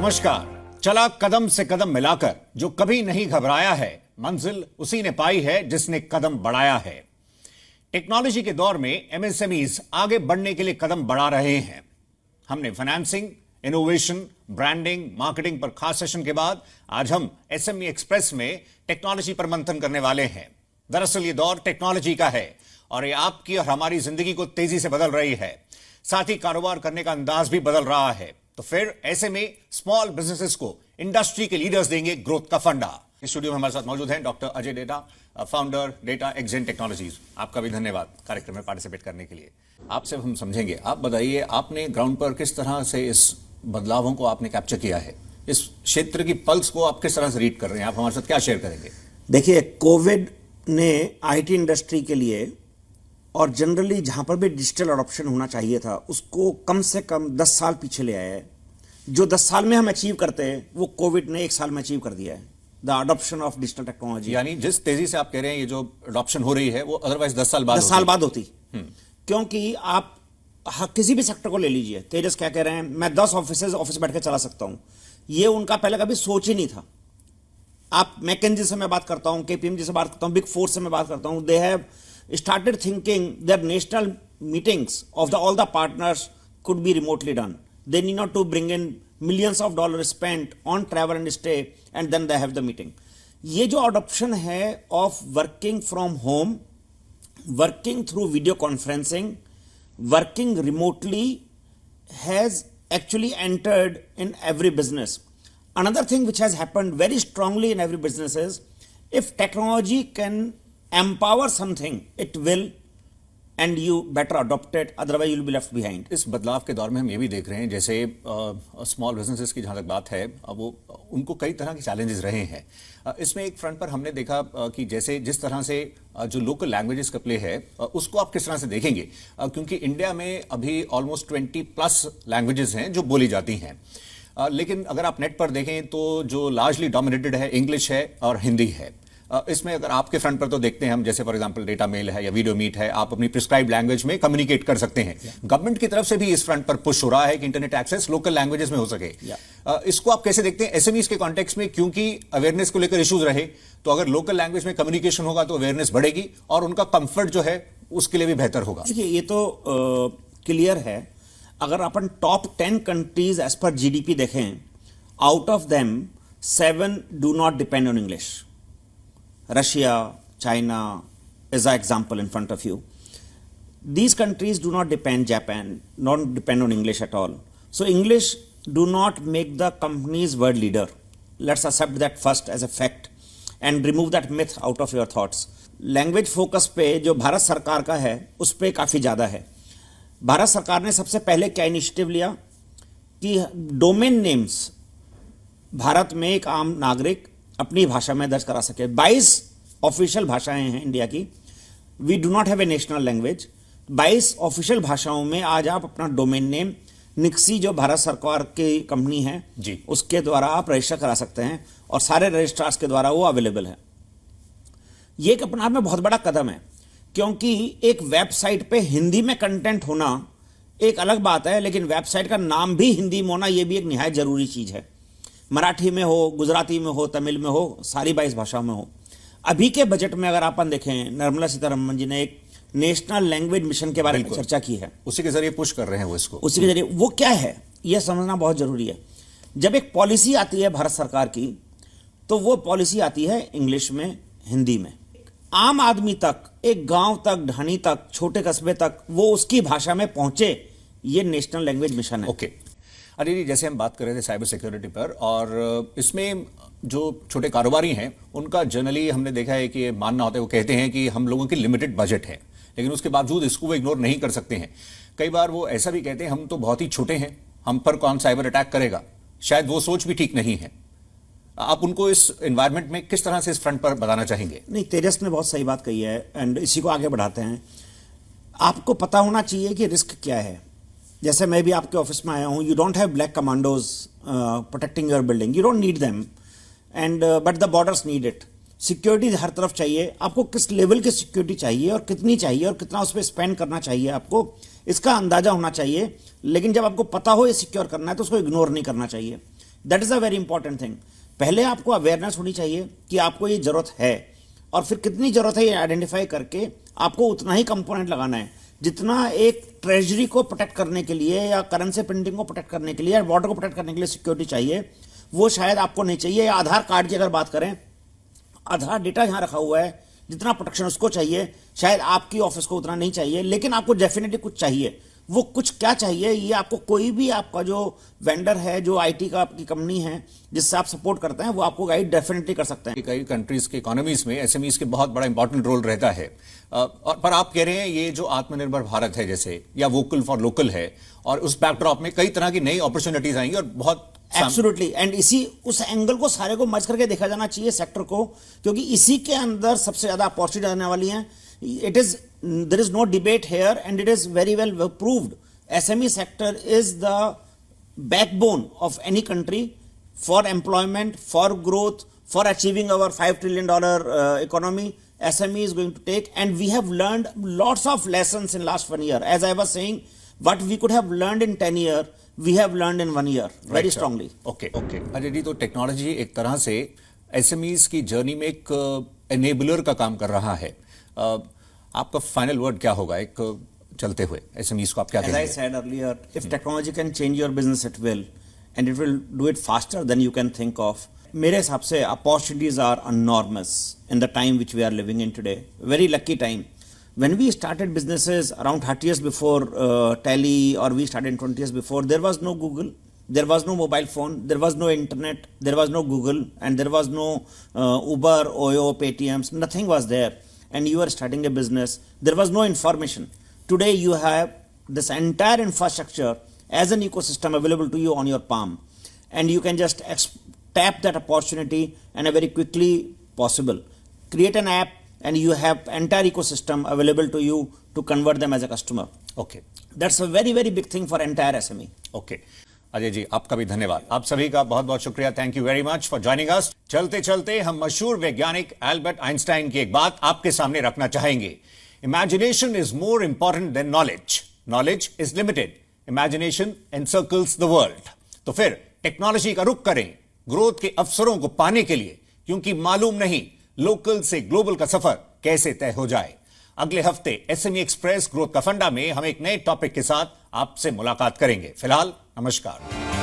नमस्कार। चला कदम से कदम मिलाकर, जो कभी नहीं घबराया है, मंजिल उसी ने पाई है जिसने कदम बढ़ाया है। टेक्नोलॉजी के दौर में एमएसएमईज आगे बढ़ने के लिए कदम बढ़ा रहे हैं। हमने फाइनेंसिंग, इनोवेशन, ब्रांडिंग, मार्केटिंग पर खास सेशन के बाद आज हम एसएमई एक्सप्रेस में टेक्नोलॉजी पर मंथन करने वाले हैं। दरअसल ये दौर टेक्नोलॉजी का है और ये आपकी और हमारी जिंदगी को तेजी से बदल रही है, साथ ही कारोबार करने का अंदाज भी बदल रहा है। तो फिर ऐसे में स्मॉल बिजनेसेस को इंडस्ट्री के लीडर्स देंगे ग्रोथ का फंडा। इस स्टूडियो में हमारे साथ मौजूद हैं doctor Ajay data, founder data एक्जेन technologies. आपका भी धन्यवाद कार्यक्रम में पार्टिसिपेट करने के लिए। आपसे हम समझेंगे, आप बताइए आपने ग्राउंड पर किस तरह से इस बदलावों को आपने कैप्चर किया है, इस क्षेत्र की पल्स को आप किस तरह से रीड कर रहे हैं, आप हमारे साथ क्या शेयर करेंगे? देखिए, कोविड ने आईटी इंडस्ट्री के लिए और जनरली जहां पर भी डिजिटल अडॉप्शन होना चाहिए था उसको कम से कम 10 साल पीछे ले आया है। जो 10 साल में हम अचीव करते हैं वो कोविड ने 1 साल में अचीव कर दिया है, the adoption of digital technology. यानी जिस तेजी से आप कह रहे हैं ये जो अडॉप्शन हो रही है वो अदरवाइज 10 साल बाद होती। क्योंकि आप किसी भी सेक्टर को ले लीजिए, तेजस क्या कह रहे हैं, मैं 10 ऑफिस बैठ के चला सकता हूं, ये उनका पहले कभी सोच ही नहीं था। आप मैकेंजी से मैं बात करता हूं, केपीएमजी से बात करता हूं, बिग फोर से मैं बात करता हूं, they have started thinking that national meetings of all the partners could be remotely done. They need not to bring in millions of dollars spent on travel and stay and then they have the meeting. ये जो adoption है of working from home, working through video conferencing, working remotely has actually entered in every business. Another thing which has happened very strongly in every business is if technology can empower something, it will, and you better adopt it, otherwise you will be left behind. इस बदलाव के दौर में हम ये भी देख रहे हैं, जैसे स्मॉल बिजनेसेस की जहां तक बात है, वो उनको कई तरह के चैलेंजेस रहे हैं। इसमें एक फ्रंट पर हमने देखा कि जैसे जिस तरह से जो लोकल लैंग्वेजेस का प्ले है उसको आप किस तरह से देखेंगे, क्योंकि इंडिया में अभी ऑलमोस्ट 20+ लैंग्वेजेस हैं जो बोली जाती हैं, लेकिन अगर आप नेट पर देखें तो जो लार्जली डोमिनेटेड है इंग्लिश है और हिंदी है। इसमें अगर आपके फ्रंट पर तो देखते हैं हम, जैसे फॉर एग्जांपल डेटा मेल है या वीडियो मीट है, आप अपनी प्रिस्क्राइब लैंग्वेज में कम्युनिकेट कर सकते हैं। गवर्नमेंट की तरफ से भी इस फ्रंट पर पुश हो रहा है कि इंटरनेट एक्सेस लोकल लैंग्वेजेस में हो सके। इसको आप कैसे देखते हैं एसएमईज के कॉन्टेक्स्ट में, क्योंकि अवेयरनेस को लेकर इश्यूज रहे, तो अगर लोकल लैंग्वेज में कम्युनिकेशन होगा तो अवेयरनेस बढ़ेगी और उनका कंफर्ट जो है उसके लिए भी बेहतर होगा। देखिए, ये तो क्लियर है। अगर अपन टॉप 10 कंट्रीज एज पर जीडीपी देखें, out of them 7 do not depend on English. Russia, China is an example in front of you. These countries do not depend, Japan, not depend on English at all. So English do not make the company's world leader. Let's accept that first as a fact and remove that myth out of your thoughts. Language focus पे जो भारत सरकार का है उस पे काफ़ी ज़्यादा है। भारत सरकार ने सबसे पहले क्या इनिशिएटिव लिया कि डोमेन नेम्स भारत में एक आम नागरिक अपनी भाषा में दर्ज करा सके। 22 ऑफिशियल भाषाएं हैं इंडिया की। We do not have a national language. 22 official भाषाओं में आज आप अपना डोमेन नेम निक्सी जो भारत सरकार की कंपनी है जी, उसके द्वारा आप रजिस्टर करा सकते हैं और सारे रजिस्ट्रार्स के द्वारा वो अवेलेबल है। ये एक अपने आप में बहुत बड़ा कदम है, क्योंकि एक वेबसाइट पे हिंदी में कंटेंट होना एक अलग बात है, लेकिन वेबसाइट का नाम भी हिंदी में होना ये भी एक निहायत जरूरी चीज है। मराठी में हो, गुजराती में हो, तमिल में हो, सारी 22 भाषाओं में हो। अभी के बजट में अगर अपन देखें, निर्मला सीतारमण जी ने एक नेशनल लैंग्वेज मिशन के बारे में चर्चा की है। उसी के जरिए पुश कर रहे हैं वो इसको। उसी के जरिए वो क्या है यह समझना बहुत जरूरी है। जब एक पॉलिसी आती है भारत सरकार की, तो वो पॉलिसी आती है इंग्लिश में, हिंदी में। आम आदमी तक, एक गांव तक, ढाणी तक, छोटे कस्बे तक वो उसकी भाषा में पहुंचे, ये नेशनल लैंग्वेज मिशन है। ओके अरे जी, जैसे हम बात कर रहे थे साइबर सिक्योरिटी पर, और इसमें जो छोटे कारोबारी हैं उनका जनरली हमने देखा है कि मानना होता है, वो कहते हैं कि हम लोगों की लिमिटेड बजट है, लेकिन उसके बावजूद इसको वो इग्नोर नहीं कर सकते हैं। कई बार वो ऐसा भी कहते हैं हम तो बहुत ही छोटे हैं, हम पर कौन साइबर अटैक करेगा। शायद वो सोच भी ठीक नहीं है। आप उनको इस एनवायरनमेंट में किस तरह से इस फ्रंट पर बताना चाहेंगे? नहीं, तेजस ने बहुत सही बात कही है एंड इसी को आगे बढ़ाते हैं। आपको पता होना चाहिए कि रिस्क क्या है। जैसे मैं भी आपके ऑफिस में आया हूँ, you don't have black commandos protecting your building, you don't need them and but the borders need it. Security हर तरफ चाहिए। आपको किस लेवल की सिक्योरिटी चाहिए और कितनी चाहिए और कितना उस पर स्पेंड करना चाहिए, आपको इसका अंदाजा होना चाहिए। लेकिन जब आपको पता हो ये सिक्योर करना है तो उसको इग्नोर नहीं करना चाहिए। That is a very important thing. पहले आपको अवेयरनेस होनी चाहिए कि आपको ये जरूरत है, और फिर कितनी जरूरत है ये आइडेंटिफाई करके आपको उतना ही कंपोनेंट लगाना है जितना एक ट्रेजरी को प्रोटेक्ट करने के लिए या करेंसी प्रिंटिंग को प्रोटेक्ट करने के लिए या बॉर्डर को प्रोटेक्ट करने के लिए सिक्योरिटी चाहिए, वो शायद आपको नहीं चाहिए। या आधार कार्ड की अगर बात करें, आधार डेटा जहां रखा हुआ है, जितना प्रोटेक्शन उसको चाहिए शायद आपकी ऑफिस को उतना नहीं चाहिए, लेकिन आपको डेफिनेटली कुछ चाहिए। वो कुछ क्या चाहिए ये आपको कोई भी आपका जो वेंडर है, जो आईटी का आपकी कंपनी है जिससे आप सपोर्ट करते हैं, वो आपको गाइड डेफिनेटली कर सकते हैं। कई कंट्रीज के इकोनॉमीज में एसएमईज के बहुत बड़ा इंपॉर्टेंट रोल रहता है। और पर आप कह रहे हैं ये जो आत्मनिर्भर भारत है जैसे, या वोकल फॉर लोकल है, और उस बैकड्रॉप में कई तरह की नई अपॉर्चुनिटीज आएंगी और बहुत एब्सोल्युटली, एंड इसी उस एंगल को सारे को मर्ज करके देखा जाना चाहिए सेक्टर को, क्योंकि इसी के अंदर सबसे ज्यादा अपॉर्चुनिटी आने वाली है। It is there is no debate here and it is very well proved. SME sector is the backbone of any country for employment, for growth, for achieving our $5 trillion economy. SME is going to take, and we have learned lots of lessons in last 1 year. As I was saying, what we could have learned in 10 years, we have learned in 1 year very strongly. Okay Ajay ji, तो technology एक तरह से SMEs की journey में एक enabler का काम कर रहा है। आपका फाइनल वर्ड क्या होगा एक चलते हुए एसएमईज को आप क्या कहेंगे? As I said earlier, if technology can change your business, it will, and it will do it faster than you can think of. मेरे हिसाब से opportunities are enormous in the time which we are living in today. Very lucky time. When we started businesses around 30 years before tele, or we started 20 years before, there was no Google, there was no mobile phone, there was no internet, there was no Google, and there was no Uber, Oyo, Paytms. Nothing was there, and you were starting a business. There was no information. Today you have this entire infrastructure as an ecosystem available to you on your palm, and you can just tap that opportunity and very quickly possible. Create an app and you have entire ecosystem available to you to convert them as a customer. Okay. That's a very, very big thing for entire SME. Okay. Ajay ji, आपका भी धन्यवाद। आप सभी का बहुत बहुत शुक्रिया। Thank you very much for joining us. चलते चलते हम मशहूर वैज्ञानिक एल्बर्ट आइंस्टाइन की एक बात आपके सामने रखना चाहेंगे। Imagination is more important than knowledge. Knowledge is limited. Imagination encircles the world. तो फिर टेक्नोलॉजी का रुख करें ग्रोथ के अवसरों को पाने के लिए, क्योंकि मालूम नहीं लोकल से ग्लोबल का सफर कैसे तय हो जाए। अगले हफ्ते एसएमई एक्सप्रेस ग्रोथ का फंडा में हम एक नए टॉपिक के साथ आपसे मुलाकात करेंगे। फिलहाल नमस्कार।